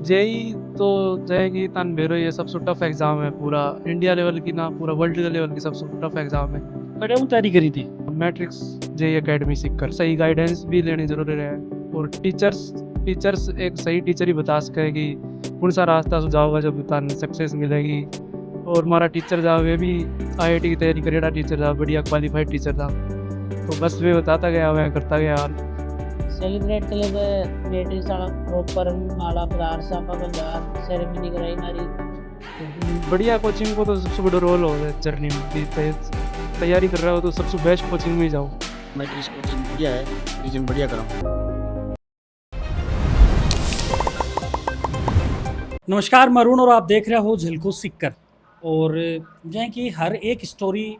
JEE तो जाएगी तन बेरो ये सबसे टफ एग्जाम है पूरा इंडिया लेवल की ना पूरा वर्ल्ड लेवल की सबसे टफ एग्जाम है। बड़े वो तैयारी करी थी। मैट्रिक्स जेई एकेडमी सीखकर सही गाइडेंस भी लेनी जरूरी है और टीचर्स एक सही टीचर ही बता सके कि कौन सा रास्ता सुझावगा जब तन सक्सेस मिलेगी। और हमारा टीचर था वे भी आईआईटी की तैयारी करेगा टीचर था, बढ़िया क्वालिफाइड टीचर था, तो बस वे बताता गया मैं करता गया। सेलिब्रेट के लिए मैट्रिक्स प्रॉपर माला प्रार साफा बंजार सेरेमनी कराई नारी। बढ़िया कोचिंग को तो सबसे बड़ा रोल हो है जर्नी में कि तैयारी कर रहा हो तो सबसे बेस्ट कोचिंग में ही जाओ। मैट्रिक्स कोचिंग बढ़िया है, रीजन बढ़िया कराऊँ। नमस्कार, मैं अरुण और आप देख रहे हो झलको सीखकर। और जैसे कि हर एक स्टोरी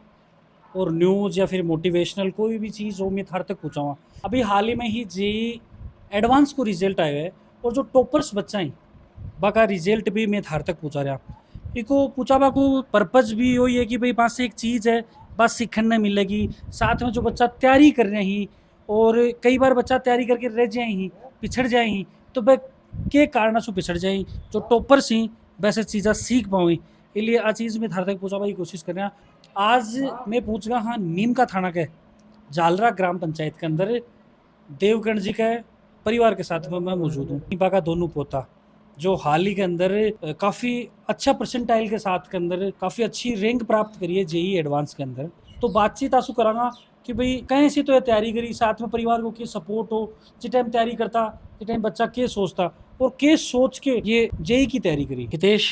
और न्यूज़ या फिर मोटिवेशनल कोई भी चीज़ हो मैं थार तक पहुँचाऊँ। अभी हाल ही में ही जेई एडवांस को रिजल्ट आया है और जो टॉपर्स बच्चा है बाका रिजल्ट भी मैं थार तक पहुँचा रहा। इको पूछावा को पर्पज़ भी वही है कि भाई पास से एक चीज़ है बस सीखने मिलेगी, साथ में जो बच्चा तैयारी कर रहे हैं और कई बार बच्चा तैयारी करके रह जाए ही पिछड़ जाए ही तो वह के कारण से पिछड़ जाए जो टॉपर्स हैं वैसे चीज़ें सीख पाऊँ। इसलिए आ चीज़ में थार तक पहुँचावा की कोशिश कर रहे हैं। आज मैं पूछ रहा हाँ नीम का थाना के जालरा ग्राम पंचायत के अंदर देवगण जी के परिवार के साथ में मैं मौजूद हूँ। नीपा का दोनों पोता जो हाल ही के अंदर काफ़ी अच्छा परसेंटाइल के साथ के अंदर काफ़ी अच्छी रैंक प्राप्त करी है जेई एडवांस के अंदर। तो बातचीत आंसू कराना कि भाई कहीं से तो ये तैयारी करी, साथ में परिवार को के सपोर्ट हो, जिस टाइम तैयारी करता जिस टाइम बच्चा के सोचता और के सोच के ये जेई की तैयारी करी। हितेश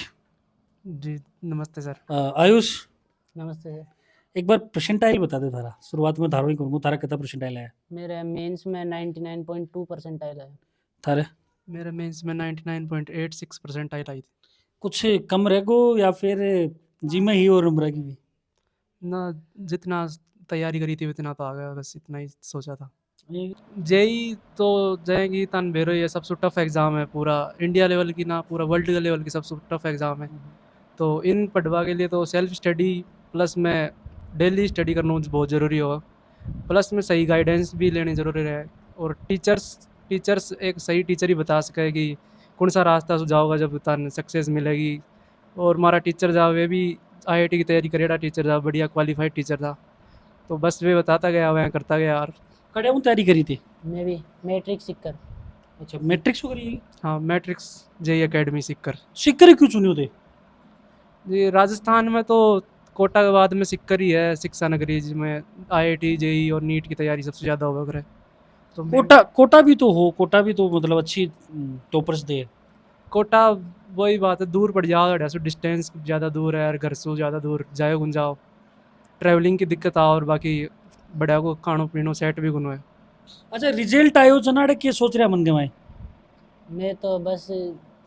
जी नमस्ते सर। आयुष नमस्ते सर। एक बार परसेंटाइल बता दे थारा, शुरुआत में धारो ही करूँगा। तारा कितना परसेंटाइल है? मेरे मेंस में 99.2 परसेंटाइल है। थारे मेरे मेंस में 99.86 परसेंटाइल आई थी। कुछ कम रहेगो या फिर जी में ही और नंबर की भी? ना जितना तैयारी करी थी उतना तो आ गया, बस इतना ही सोचा था। ये जेई तो जाएगी तन बेरो ये सबसे टफ एग्ज़ाम है पूरा इंडिया लेवल की ना पूरा वर्ल्ड लेवल की सबसे टफ एग्ज़ाम है। तो इन पढ़वा के लिए तो सेल्फ स्टडी प्लस में डेली स्टडी करना बहुत ज़रूरी होगा, प्लस में सही गाइडेंस भी लेनी ज़रूरी है और टीचर्स एक सही टीचर ही बता सके कि कौन सा रास्ता सुझावगा जब तन सक्सेस मिलेगी। और हमारा टीचर था वे भी आईआईटी की तैयारी करेगा टीचर था, बढ़िया क्वालिफाइड टीचर था, तो बस वे बताता गया मैं करता गया यार। कड़े में तैयारी करी थी? मैं भी मैट्रिक्स सीखकर। अच्छा, मैट्रिक्स को करी? हाँ मैट्रिक्स जेई एकेडमी सीखकर। सीखकर क्यों चुने होते? जी राजस्थान में तो कोटा के बाद में सिक्कर ही है, शिक्षा नगरी जिसमें आईआईटी जेई और नीट की तैयारी सबसे ज़्यादा हो करे। तो कोटा भी तो हो, कोटा भी तो मतलब अच्छी टॉपर्स दे। कोटा वही बात है, दूर पड़ जाओ, डिस्टेंस ज़्यादा दूर है यार, घर से ज़्यादा दूर जाए गुन जाओ, ट्रैवलिंग की दिक्कत आओ और बाकी बड़ा को खानो पीनो सेट भी गुनो है। अच्छा, रिजल्ट आयो जनाड़े के सोच रहा मन के माए? मैं तो बस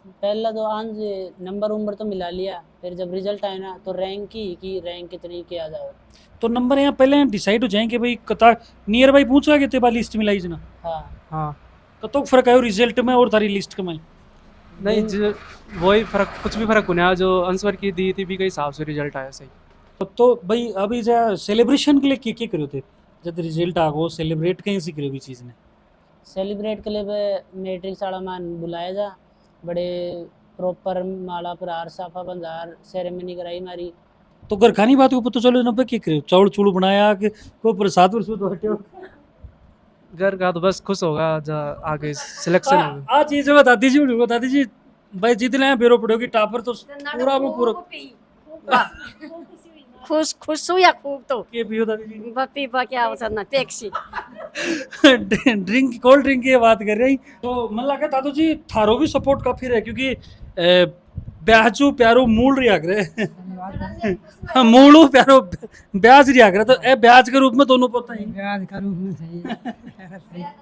पहला तो आज नंबर उम्र तो मिला लिया, फिर जब रिजल्ट आया ना तो रैंक की रैंक कितनी के आ जाओ। तो नंबर यहाँ पहले डिसाइड हो जाए कि भाई कता नियर बाई पूछा कि तेरा लिस्ट मिलाई जना। हाँ हाँ तो फर्क आयो रिजल्ट में और तारी लिस्ट के में? नहीं वही फर्क, कुछ भी फर्क नहीं आया, जो आंसर की दी थी भी के हिसाब से रिजल्ट आया सही। तो भाई अभी जा सेलिब्रेशन के लिए क्या करो थे जब रिजल्ट आ गो, सेलिब्रेट कहीं से करो भी चीज़ ने? सेलिब्रेट के लिए मैट्रिक्स वाला मान बुलाया जा, बड़े प्रॉपर माला प्रार साफा बंजार सेरेमनी कराई मारी। तो घर खानी बात को पता चलो ना क्या करे, चावल चूड़ बनाया कि कोई प्रसाद वरसूद हटे? घर का तो बस खुश होगा जब आगे सिलेक्शन होगा। आ चीज़ बता दीजिए भाई, जितने बेरो पड़ोगी टापर तो पूरा में पूरा खुश खुश हूँ या खूब तो के पियो दादी बप्पी बा क्या अवसर ना टैक्सी जी। ड्रिंक कोल्ड ड्रिंक की बात कर रही तो मन लगा दादू जी थारो भी सपोर्ट काफी रहे क्योंकि ब्याजू प्यारो मूल रिया करे मूलू प्यारो ब्याज रिया करे, तो ए ब्याज के रूप में दोनों पता ही ब्याज का रूप में सही है।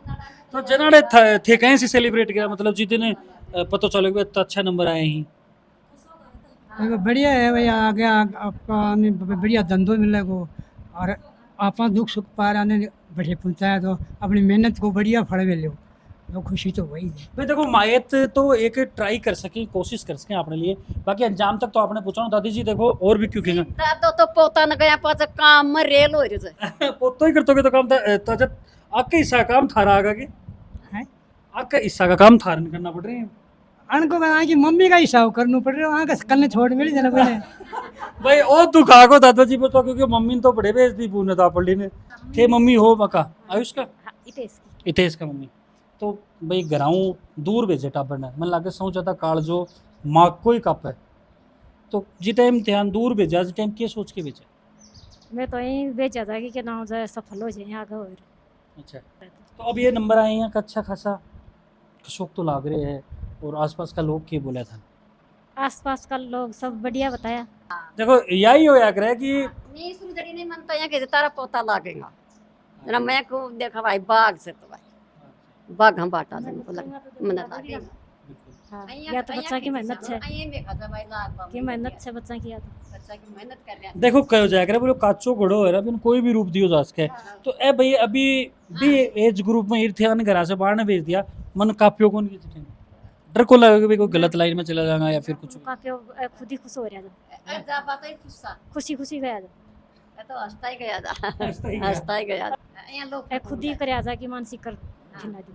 तो जनाड़े थे कहीं से सेलिब्रेट किया, मतलब जितने पता चलो कि इतना अच्छा नंबर आए ही? देखो बढ़िया है भाई, आगे आपका बढ़िया धंधो मिले को और आप दुख सुख पा रहे ने बढ़िया पहुँचाया तो अपनी मेहनत को बढ़िया फल मिले तो खुशी तो वही है भाई। देखो मायत तो एक ट्राई कर सके, कोशिश कर सके अपने लिए, बाकी अंजाम तक तो आपने पूछा। दादी जी देखो और भी क्यों कहेंगे दादो तो पोता न गया पाच काम में रेल हो रही पोतो ही करतोगे तो काम था आपका हिस्सा काम थारा आगा के है। आपका हिस्सा का काम थारन करना पड़ रही है। अनको कहा कि मम्मी का हिसाब करना पड़ रहा है कल छोड़ मिली जाना पहले भाई ओ तू खा को दादाजी पे तो क्योंकि मम्मी ने तो बड़े भेज दी पूने था पड़ी ने थे मम्मी हो मका आयुष का इतेश का मम्मी तो भाई घराऊ दूर भेजे टाबर ने मन लागे सौ ज्यादा काल जो माँ को ही कप है तो जी टाइम ध्यान दूर भेजा जी टाइम के सोच के भेजा मैं तो यही भेजा था कि ना हो जाए सफल हो जाए आगे और अच्छा तो अब ये नंबर आए हैं का अच्छा खासा शौक तो लाग रहे हैं और आसपास का लोग क्या बोला था आसपास का लोग सब बढ़िया बताया देखो यही हो या करे कि नहीं सुंदरी नहीं मनता है कि तारा पोता लागेगा जरा मैं को देखा भाई बाघ से तो भाई बाघ हम बाटा से को लग मन लागेगा हाँ, या तो बच्चा की मेहनत से ये देखा था भाई लाग कि मेहनत से बच्चा किया था बच्चा की मेहनत कर रहा है देखो कहो जाए करे बोलो काचो घड़ो है ना कोई भी रूप दियो जा सके तो ए भाई अभी भी एज ग्रुप में ईर्थियान घरा से बाहर ने भेज दिया मन कापियों को नहीं डर को लगा कि भाई कोई गलत लाइन में चला जाएगा या फिर कुछ काफी खुद ही खुश हो रहा था जा बात है खुशा खुशी खुशी गया था ये तो हंसता ही गया था गया। हंसता ही गया यहाँ लोग खुद ही कराया था कि मानसिक कर खिला दी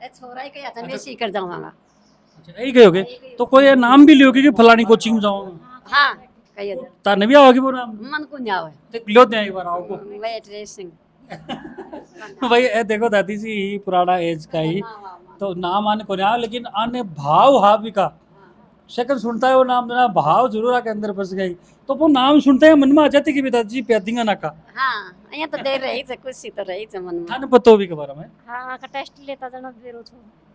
ये छोरा ही गया था मैं सीकर जाऊंगा अच्छा यही कहोगे तो कोई नाम भी लियोगे कि फलानी कोचिंग में जाऊंगा हाँ कहिए ताने भी आओगे वो नाम मन को जाओ तो लियो दे एक बार आओ को मैं ट्रेसिंग भाई ए देखो दादी जी ही पुराना एज का ही तो नाम आने को नहीं आया लेकिन आने भाव हावी का शक्ल सुनता है वो नाम ना भाव जरूर आके अंदर बस गई तो वो नाम सुनते हैं मन में आ जाती कि दादाजी प्यादिंगा ना का हाँ यहाँ तो दे रही थे खुशी तो रही थे मन में थाने पतो भी के बारे में हाँ का टेस्ट लेता था ना फिर वो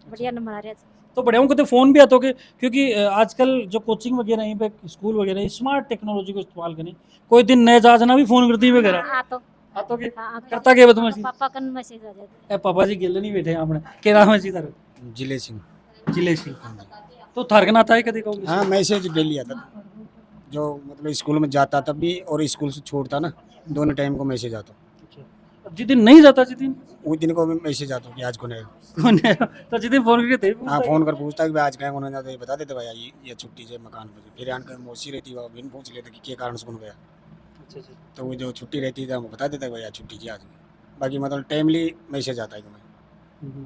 बढ़िया नंबर आ रहे थे तो बड़े को तो फोन भी आते क्योंकि आजकल जो कोचिंग वगैरह यहीं पे स्कूल वगैरह स्मार्ट टेक्नोलॉजी को इस्तेमाल करें कोई दिन नए जा ना भी फोन करती है वगैरह हाँ तो आतो के हाँ करता के बदमाशी पापा का मैसेज आ जाता ए पापा जी गिल नहीं बैठे आपने के नाम है जी तारे जिले सिंह जिले सिंह तो थारकना था कभी कहो हाँ मैसेज डेली आता था जो मतलब स्कूल में जाता तब भी और स्कूल से छोड़ता ना दोनों टाइम को मैसेज आता अब जिस दिन नहीं जाता जिस दिन उस दिन को भी मैसेज आता कि आज को नहीं कौन है? तो जिस दिन फोन करके थे हाँ फोन कर पूछता कि भाई आज कहीं होने जाता है बता देते भाई ये छुट्टी से मकान पर फिर आन कर मौसी रहती है बिन पूछ लेते कि क्या कारण से कौन गया अच्छा अच्छा तो वो जो छुट्टी रहती है वो बता देता भाई आज छुट्टी की आज बाकी मतलब टाइमली मैसेज आता है कि मैं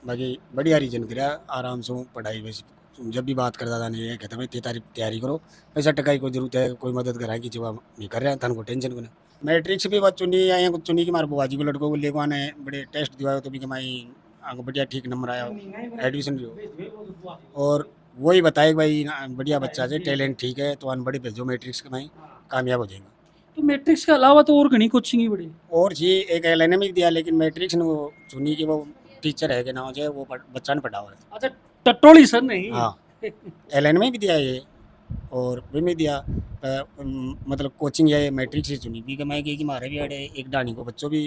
बाकी बढ़िया रीजन करा आराम से पढ़ाई वैसे जब भी बात करता था नहीं कहता भाई तैयारी करो पैसा टकाई को जरूरत है कोई मदद कराए कि जब नहीं कर रहे हैं तन को टेंशन को ना मैट्रिक्स भी बात चुनी या यहाँ चुनी कि मारे बुआजी को लड़कों को लेको आने बड़े टेस्ट दिवाए तो भी कि भाई आगे बढ़िया ठीक नंबर आया एडमिशन भी हो और वही बताए कि भाई बढ़िया बच्चा है टैलेंट ठीक है तो बड़ी भेजो मैट्रिक्स के भाई कामयाब हो जाएगा तो मैट्रिक्स के अलावा तो और घनी कोचिंग ही बड़ी और जी एक एल में दिया लेकिन मैट्रिक्स ने वो चुनी कि वो टीचर है कि ना हो जाए वो बच्चा ने पढ़ा हुआ है अच्छा टटोली सर नहीं हाँ एल में भी दिया ये और भी में दिया मतलब कोचिंग या मैट्रिक्स से चुनी भी मैं कि मारे भी अड़े एक डानी को बच्चों भी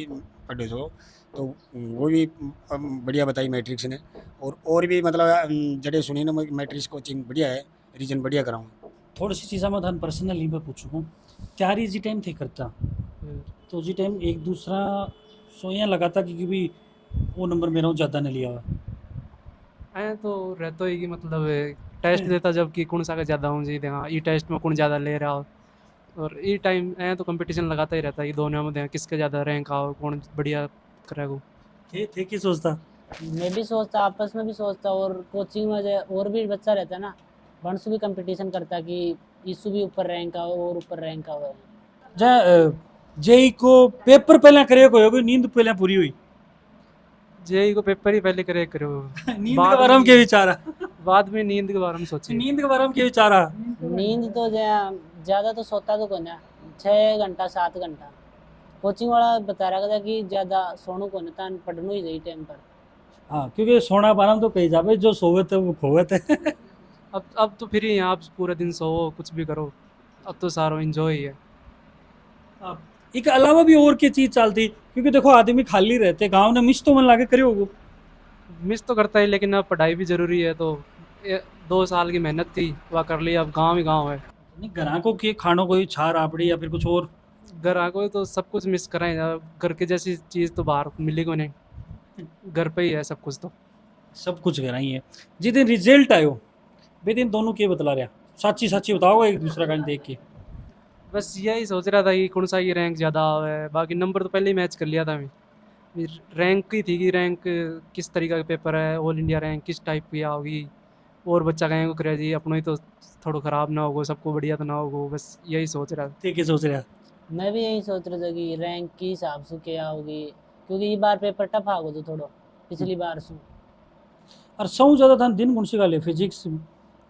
पढ़े सो तो वो भी बढ़िया बताई मैट्रिक्स ने और भी मतलब जड़े सुनी ना मैट्रिक्स कोचिंग बढ़िया है रीजन बढ़िया कराऊँ थोड़ी सी चीज़ा मैं थान पर्सनली मैं पूछूँ तैयारी जी टाइम थे करता तो जी टाइम एक दूसरा सोया लगाता कि भी वो नंबर मेरा ज़्यादा नहीं लिया हुआ आया तो रहता ही कि मतलब टेस्ट देता जब कि कौन सा का ज़्यादा हूँ जी हाँ ई टेस्ट में कौन ज़्यादा ले रहा हो और ई टाइम आया तो कंपटीशन लगाता ही रहता है ये दोनों में दें किसके ज़्यादा रैंक आओ कौन बढ़िया करेगा थे कि सोचता मैं भी सोचता आपस में भी सोचता और कोचिंग में और भी बच्चा रहता है ना वंश भी कंपटीशन करता कि इसु भी ऊपर रैंक आओ और ऊपर रैंक आओ जहाँ जेई को पेपर पहले करे कोई नींद पहले पूरी हुई जेई को पेपर ही पहले करे करो नींद के बारे में क्या विचारा बाद में नींद के बारे में सोची नींद के बारे में क्या विचारा नींद तो ज़्यादा तो सोता तो कौन है 6 घंटा 7 घंटा कोचिंग वाला बता रहा था कि ज़्यादा सोनू को नहीं पढ़नू ही जाए टाइम पर हाँ क्योंकि सोना बारम तो कही जावे जो सोवे थे वो खोवे थे अब तो फिर यहाँ आप पूरे दिन सो कुछ भी करो अब तो सारा इंजॉय ही है एक अलावा भी और क्या चीज़ चलती क्योंकि देखो आदमी खाली रहते गांव ने मिस तो मन लाके करे होगो मिस तो करता है लेकिन अब पढ़ाई भी ज़रूरी है तो 2 साल की मेहनत थी वह कर ली अब गांव ही गांव है नहीं घरा को के खानों कोई छा रापड़ी या फिर कुछ और घर आको तो सब कुछ मिस कराएं घर के जैसी चीज़ तो बाहर मिली को नहीं घर पे ही है सब कुछ तो सब कुछ घर ही है जिस दिन रिजल्ट आयो वे दिन दोनों के बतला रहा साची साची बताओ एक दूसरा का देख के बस यही सोच रहा था कि कौन सा ये रैंक ज़्यादा है बाकी नंबर तो पहले ही मैच कर लिया था मैं रैंक की थी कि रैंक किस तरीका का पेपर है ऑल इंडिया रैंक किस टाइप की आओगी और बच्चा कहेंगे करे जी अपनो ही तो थोड़ा ख़राब ना होगो, सबको बढ़िया तो ना होगो, बस यही सोच रहा था। ठीक है, सोच रहा मैं भी यही सोच रहा था कि रैंक के हिसाब से क्या होगी, क्योंकि ये बार पेपर टफ आगो तो थोड़ा पिछली बार से। और सौ ज़्यादा था दिन कौन सी गाले, फिजिक्स,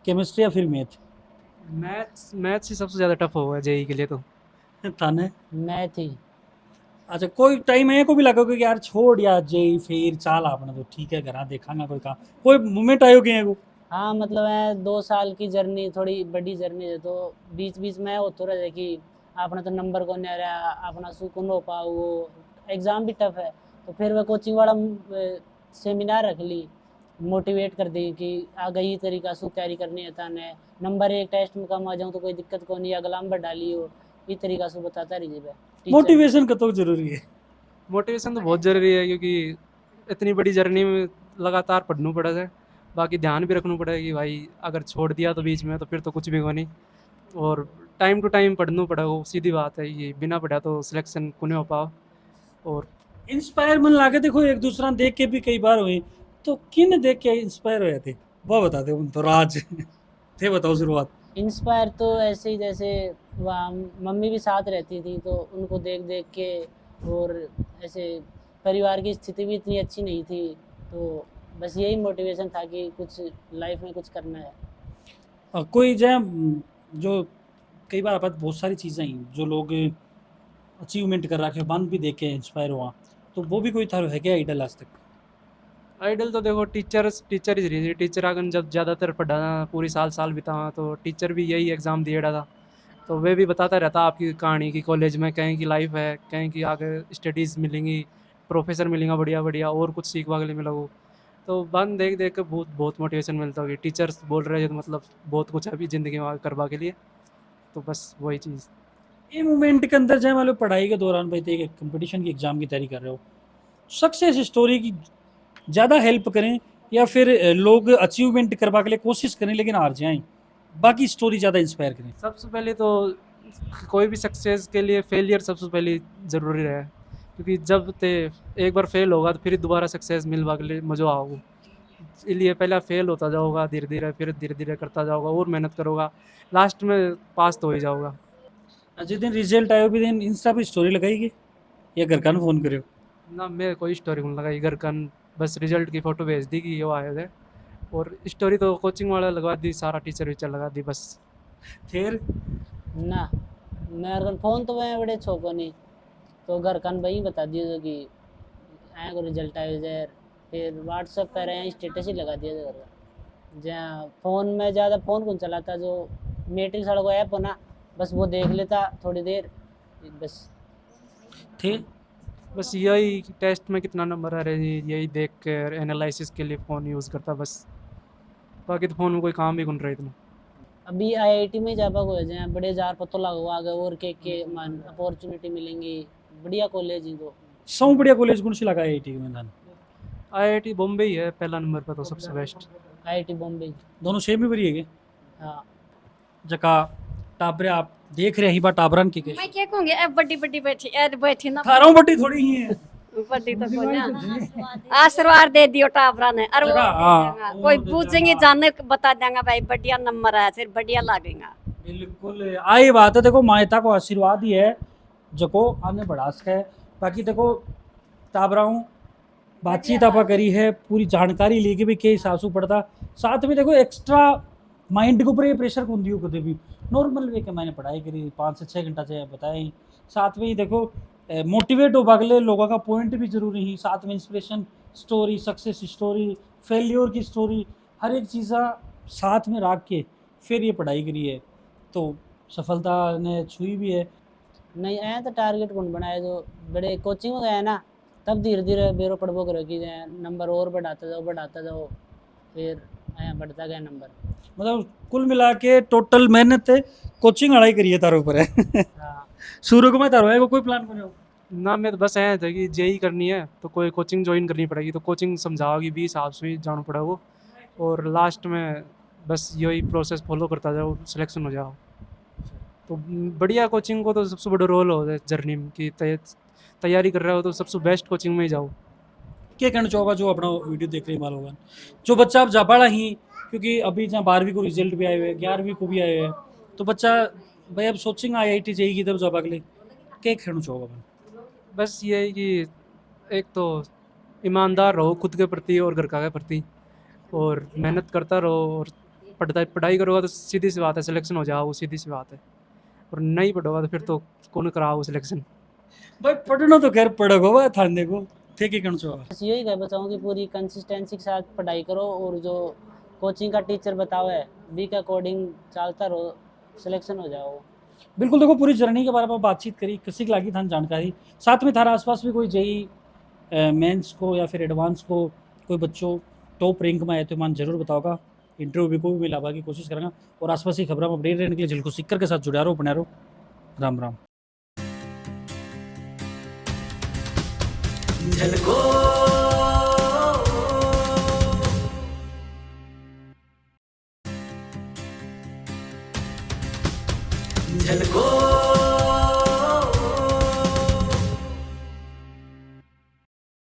केमिस्ट्री या फिर मैथ? मैथ्स ही सबसे ज़्यादा टफ होगा जेई के लिए तो। थाने मैथ ही। अच्छा, कोई टाइम है को भी लगा कि यार छोड़ यार जेई फिर चाल आपने तो ठीक है घर देखा कोई काम, कोई मोमेंट आयो कि को? हाँ मतलब है 2 साल की जर्नी थोड़ी बड़ी जर्नी है, तो बीच बीच में होते रहे कि अपना तो नंबर को नहीं आ रहा, अपना सुकून हो पाओ, वो एग्ज़ाम भी टफ है। तो फिर वह कोचिंग वाला सेमिनार रख ली, मोटिवेट कर दी कि आगे ये तरीका से तैयारी करनी है ताने नंबर एक टेस्ट में कम आ जाऊँ तो कोई दिक्कत को नहीं, अगला नंबर डाली हो, ये तरीका से बताता रहिए टीचर। मोटिवेशन कतो जरूरी है? मोटिवेशन तो बहुत ज़रूरी है, क्योंकि इतनी बड़ी जर्नी में लगातार पढ़ना पड़ा है। बाकी ध्यान भी रखना पड़ेगा कि भाई अगर छोड़ दिया तो बीच में तो फिर तो कुछ भी हो नहीं, और टाइम टू टाइम पढ़ना पड़ेगा, वो सीधी बात है। ये बिना पढ़ा तो सिलेक्शन को नहीं हो पाओ। और इंस्पायर मन लागे देखो एक दूसरा देख के भी कई बार हुए, तो किन देख के इंस्पायर हुए थे वो बता दे, उन तो राज थे, बताओ शुरुआत। इंस्पायर तो ऐसे ही जैसे वहाँ मम्मी भी साथ रहती थी तो उनको देख देख के, और ऐसे परिवार की स्थिति भी इतनी अच्छी नहीं थी, तो बस यही मोटिवेशन था कि कुछ लाइफ में कुछ करना है। कोई जो कई बार अपन बहुत सारी चीज़ें हैं जो लोग अचीवमेंट कर रखे बंद भी देख के इंस्पायर हुआ, तो वो भी कोई था है क्या आइडल आज तक? आइडल तो देखो टीचर ही रही। टीचर अगर जब ज़्यादातर पढ़ा पूरी साल बिता तो टीचर भी यही एग्ज़ाम दिए था, तो वे भी बताता रहता आपकी कहानी की कॉलेज में कहीं की लाइफ है, कहीं की आगे स्टडीज़ मिलेंगी, प्रोफेसर मिलेंगे बढ़िया बढ़िया, और कुछ सीखवा के लिए मिलोगे। तो बन देख देख के बहुत बहुत मोटिवेशन मिलता होगी। टीचर्स बोल रहे हैं तो मतलब बहुत कुछ है अभी ज़िंदगी में आगे करवा के लिए, तो बस वही चीज़। ये मोमेंट के अंदर मान लो पढ़ाई के दौरान भाई एक कंपटीशन की एग्ज़ाम की तैयारी कर रहे हो, सक्सेस स्टोरी की ज़्यादा हेल्प करें या फिर लोग अचीवमेंट करवा के लिए कोशिश करें लेकिन हार जाएं, बाकी स्टोरी ज़्यादा इंस्पायर करें? सबसे पहले तो कोई भी सक्सेस के लिए फेलियर सबसे पहले ज़रूरी रहे, क्योंकि जब ते एक बार फेल होगा तो फिर दोबारा सक्सेस मिलवा के लिए मज़ा आओगे। इसलिए पहले फेल होता जाओगा धीरे धीरे, फिर धीरे धीरे करता जाओगा और मेहनत करोगा, लास्ट में पास तो हो ही जाओगा। जिस दिन रिजल्ट आयो भी दिन इंस्टा पे स्टोरी लगाएगी या घर का फ़ोन करो? ना मैं कोई स्टोरी नहीं लगाई, घर का बस रिजल्ट की फ़ोटो भेज दी कि ये आए थे, और स्टोरी तो कोचिंग वाला लगवा दी, सारा टीचर वीचर लगा दी बस। फिर ना मेरे को फ़ोन तो मैं बड़े छोको नहीं, तो घर का वही बता दिया था कि आए को रिजल्ट आयो जाए, फिर व्हाट्सएप पर आए स्टेटस ही लगा दिया था घर का। जहाँ फ़ोन में ज़्यादा फ़ोन कौन चलाता, जो मैट्रिक्स वाला को ऐप हो ना बस वो देख लेता थोड़ी देर बस। थे बस यही टेस्ट में कितना नंबर आ रहे हैं यही देख कर एनालिसिस के लिए फ़ोन यूज़ करता बस, बाकी तो फ़ोन में कोई काम भी कौन रहा इतना। अभी आईआईटी में जापा को जाए बड़े जार पतो लगा आगे और के मान अपॉर्चुनिटी मिलेंगी, बढ़िया कॉलेज ही तो। सब बढ़िया कॉलेज कौन सी लगा IIT में मैदान? IIT बॉम्बे ही है पहला नंबर पर तो सबसे बेस्ट। आईआईटी बॉम्बे। दोनों सेम ही बड़ी है क्या? हाँ जका टाबरे आप देख रहे ही बा टाबरन की मैं क्या कहूँगी अब बड़ी बड़ी बैठी ना थारों बड़ी थोड़ी ही है। बड़ी तो कोई ना आशीर्वाद दे दियो टाबरा ने, और वो हाँ, कोई वो तो पूछेंगे जाने को बता देंगे भाई बढ़िया नंबर आया फिर बढ़िया लगेगा। बिल्कुल आई बात है, देखो मायता को आशीर्वाद ही है जको आने बढ़ा सके। बाकी देखो टाबराऊँ बातचीत आपा करी है, पूरी जानकारी लेके भी के हिसाब से पड़ता, साथ में देखो एक्स्ट्रा माइंड के ऊपर ये प्रेशर कौन दियो कभी भी नॉर्मल वे के मैंने पढ़ाई करी 5 से 6 घंटा से बताए, साथ में ही देखो मोटिवेट हो भागले लोगों का पॉइंट भी जरूरी है, साथ में inspiration story, success story, failure की स्टोरी, हर एक चीज़ साथ में रख के फिर ये पढ़ाई करी है, तो सफलता ने छुई भी है। नहीं आया तो टारगेट कौन बनाया, जो बड़े कोचिंग में गया ना तब धीरे धीरे बेरो पढ़बो करो कि नंबर और बढ़ाता जाओ, फिर आया बढ़ता गया नंबर। मतलब कुल मिला के टोटल मेहनत कोचिंग अड़ाई करी है तारो ऊपर है। हाँ शुरू को मैं तारो है कोई प्लान बने ना मैं तो बस आया था कि जेई करनी है तो कोई कोचिंग ज्वाइन करनी पड़ेगी, तो कोचिंग समझाओगी भी हिसाब से ही जाना पड़ेगा वो, और लास्ट में बस यही प्रोसेस फॉलो करता जाओ सिलेक्शन हो जाओ। तो बढ़िया कोचिंग को तो सबसे बड़ा रोल हो जर्नी में कि तैयारी कर रहे हो तो सबसे बेस्ट कोचिंग में ही जाओ। क्या कहना चाहोगा जो अपना वीडियो देख रहे हैं होगा, जो बच्चा अब जापाड़ा ही क्योंकि अभी जहाँ 12वीं को रिजल्ट भी आए हुए हैं, 11वीं को भी आए हुए हैं, तो बच्चा भाई अब सोचेंगे IIT जाएगी तब जब अगले क्या खेलना चाहोगे अपन? बस ये है कि एक तो ईमानदार रहो खुद के प्रति और घर का के प्रति, और मेहनत करता रहो, और पढ़ाई करोगे तो सीधी सी बात है सिलेक्शन हो जाओ, सीधी सी बात है। और नहीं पढ़ोगा तो फिर तो कौन कराओ सिलेक्शन। भाई पढ़ना तो खैर पढ़ोगे भाई थाने को थे क्या करना चाहोगे? बस यही कह बताऊँ कि पूरी कंसिस्टेंसी के साथ पढ़ाई करो और जो कोचिंग का टीचर बताओ है बी के अकॉर्डिंग चलता रहो, सिलेक्शन हो जाओ। बिल्कुल, देखो पूरी जर्नी के बारे में बातचीत करी, किसी की लागी था जानकारी, साथ में थारा आसपास भी कोई JEE मेंस को या फिर एडवांस को कोई बच्चों टॉप रैंक में आए तो मान जरूर बताओगा, इंटरव्यू भी कोई भी मिलावा की कोशिश करेंगे। और आसपास की खबरों में अपडेट रहने के लिए झलको सीकर के साथ जुड़ा रहो, बना रहो। राम राम। झलको